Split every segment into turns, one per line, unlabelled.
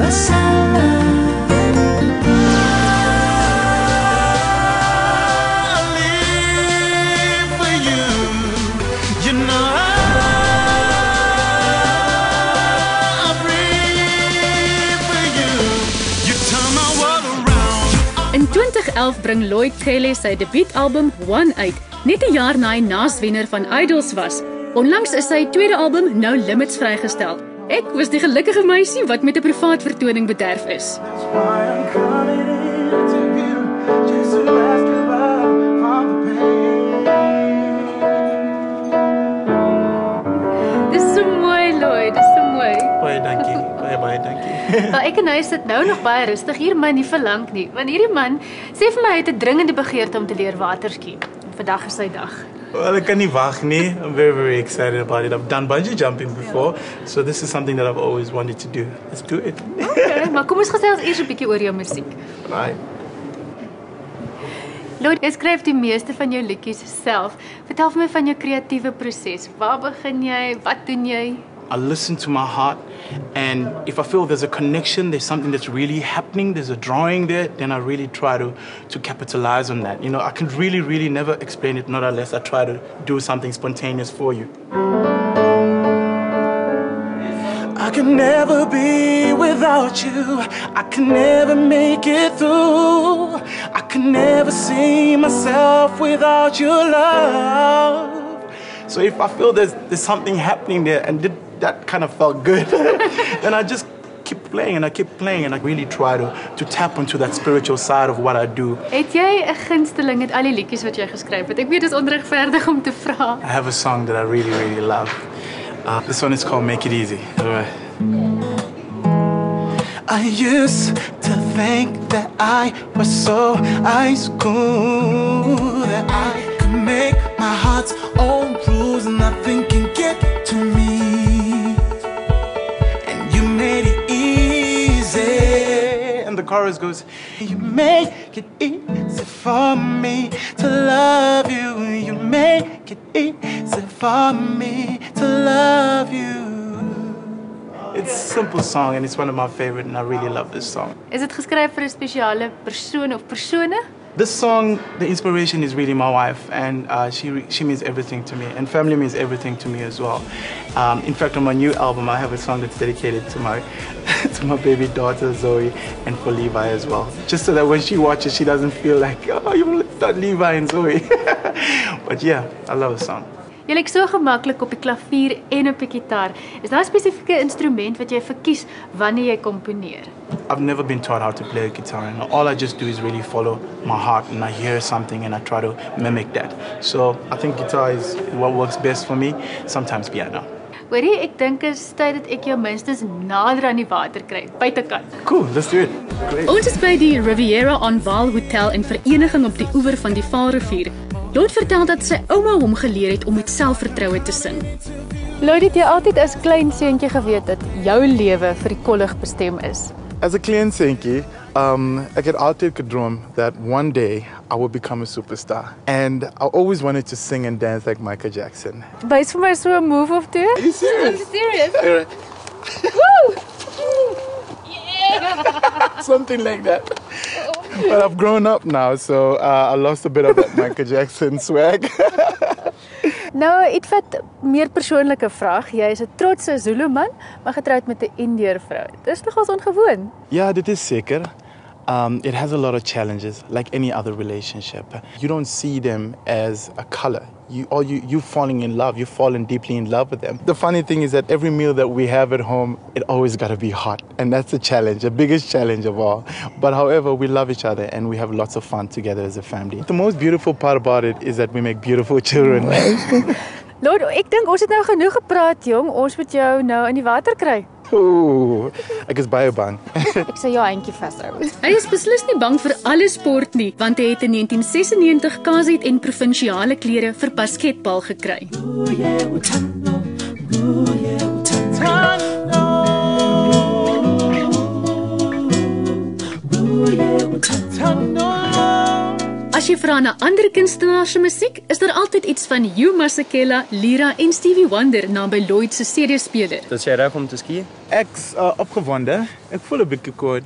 In 2011 bring Lloyd Kelly sy debuutalbum One uit, net 'n jaar na hy naaswenner van Idols was. Onlangs is sy tweede album No Limits vrygestel. Ek was die gelukkige meisie wat met 'n privaat vertoning bederf is. Dis so mooi, Lloyd, dis so mooi.
Baie dankie, baie dankie.
Ek en hy sit nou nog baie rustig hier, maar nie vir lank nie. Want hierdie man sê vir my hy het 'n dringende begeerte om te leer waterski. Vandag is sy dag.
Well, ek kan nie wag nie. I'm very excited about it. I've done bungee jumping before, so this is something that I've always wanted to do. Let's do it.
Okay, maar kom ons gesels eers 'n bietjie oor jou musiek.
Right.
Lloyd, jy skryf die meeste van jou liedjies self. Vertel vir my van jou kreatiewe proses. Waar begin jy? Wat doen jy?
I listen to my heart, and if I feel there's a connection, there's something that's really happening, there's a drawing there, then I really try to capitalize on that. You know, I can really never explain it, not unless I try to do something spontaneous for you. I can never be without you. I can never make it through. I can never see myself without your love. So if I feel there's something happening there, and that kind of felt good, then I just keep playing and I keep playing, and I really try to tap into that spiritual side of what I do.
Het jy 'n gunsteling met al die liedjies wat jy geskryf het? Ek weet dit is onregverdig om te vra.
I have a song that I really love. This one is called Make It Easy. I used to think that I was so ice cool, that I could make my heart's own rules and nothing can get to me. And you made it easy. And the chorus goes, you make it easy for me to love you. You make it easy for me to love you. It's a simple song and it's one of my favorite, and I really love this song.
Is dit geskryf vir 'n spesiale persoon of persone?
This song, the inspiration is really my wife, and she means everything to me, and family means everything to me as well. In fact, on my new album, I have a song that's dedicated to my to my baby daughter Zoe, and for Levi as well. Just so that when she watches, she doesn't feel like, oh, you left out Levi and Zoe. But yeah, I love the song.
Jy lyk so gemaklik op die klavier en op die gitaar. Is daar 'n spesifieke instrument wat jy verkies wanneer jy komponeer?
I've never been taught how to play a guitar, and all I just do is really follow my heart, and I hear something and I try to mimic that. So I think guitar is what works best for me, sometimes piano.
Hoorie, ek dink is tyd dat ek jou minstens nader aan die water kry, buitekant.
Cool, let's do it. Great.
Ons is by die Riviera on Vaal Hotel en vereniging op die oewer van die Vaalrivier. Lloyd vertel dat sy ouma hom geleer het om met selfvertroue te sing. Lloyd, het jy altyd as klein seentjie geweet dat jou lewe vir die kollig bestem is?
As a klein seentjie, ek het altyd gedroom that one day I would become a superstar. And I always wanted to sing and dance like Michael Jackson.
Wys vir my so 'n move of two.
Are you serious?
Serious?
Alright.
Woo! Yeah!
Something like that. But I've grown up now, so I lost a bit of that Michael Jackson swag.
Nou, iets wat meer persoonlike vraag. Jy is 'n trotse Zulu man, maar getroud met 'n Indiër vrou. Dis nogals ongewoon.
Ja, dit is seker. It has a lot of challenges, like any other relationship. You don't see them as a color. You falling in love. You're falling deeply in love with them. The funny thing is that every meal that we have at home, it always got to be hot. And that's the challenge, the biggest challenge of all. But however, we love each other and we have lots of fun together as a family. The most beautiful part about it is that we make beautiful children.
Lord, ek dink ons het nou genoeg gepraat, jong. Ons moet jou nou in die water kry.
Ooh, ek is baie bang.
Ek sê jou handjie vashou. Hy is beslis nie bang vir alle sport nie, want hy het in 1996 KZN provinsiale klere vir basketbal gekry. As jy jy vra na ander kunstenaars se musiek, is daar altyd iets van Hugh Masekela, Lyra en Stevie Wonder na by Lloyd se CD-speler.
Is jy reg om te ski?
Ek's opgewonde. Ek voel 'n bietjie koud.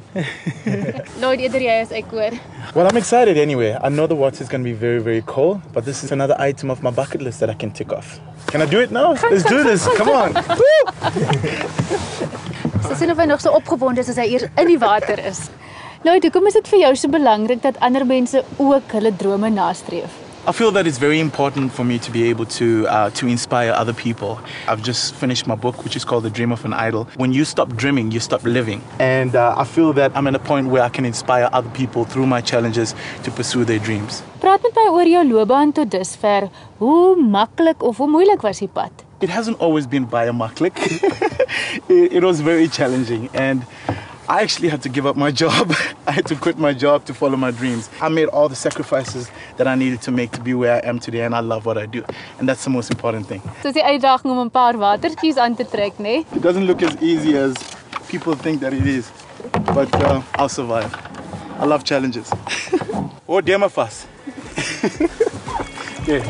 Lloyd, eerder jy as ek hoor.
Well, I'm excited anyway. I know the water is going to be very, very cold, but this is another item of my bucket list that I can tick off. Can I do it now? Let's do this. Come on.
Sy sien of hy nog so opgewonde is as hy eers in die water is. Lloyd, hoekom is dit vir jou so belangrik dat ander mense ook hulle drome nastreef?
I feel that it's very important for me to be able to inspire other people. I've just finished my book, which is called The Dream of an Idol. When you stop dreaming, you stop living. And I feel that I'm at a point where I can inspire other people through my challenges to pursue their dreams.
Praat met my oor jou loopbaan tot dusver. Hoe maklik of hoe moeilik was die pad?
It hasn't always been baie maklik. It was very challenging, and I actually had to give up my job. I had to quit my job to follow my dreams. I made all the sacrifices that I needed to make to be where I am today, and I love what I do. And that's the most important thing.
Soos die uitdaging om 'n paar watertjies aan te trek, né?
It doesn't look as easy as people think that it is, but I'll survive. I love challenges. Oh, damn fast. Okay.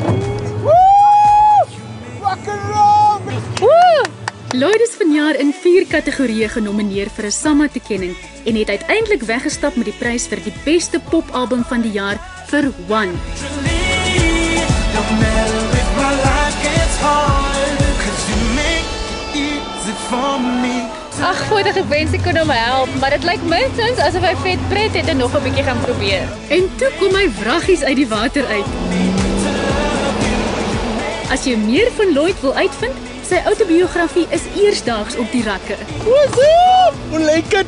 Rock and roll!
Woe!
Lloyd is vanjaar in 4 kategorieë genomineer vir 'n SAMA-toekenning en het uiteindelik weggestap met die prys vir die beste popalbum van die jaar vir One.
Ag, voordat ek wens ek kon hom help, maar dit lyk minstens asof hy vet pret het en nog 'n bietjie gaan probeer.
En toe kom hy vraggies uit die water uit. As jy meer van Lloyd wil uitvind, sy outobiografie is eersdaags op die rakke.
What's up? Hoe lyk dit?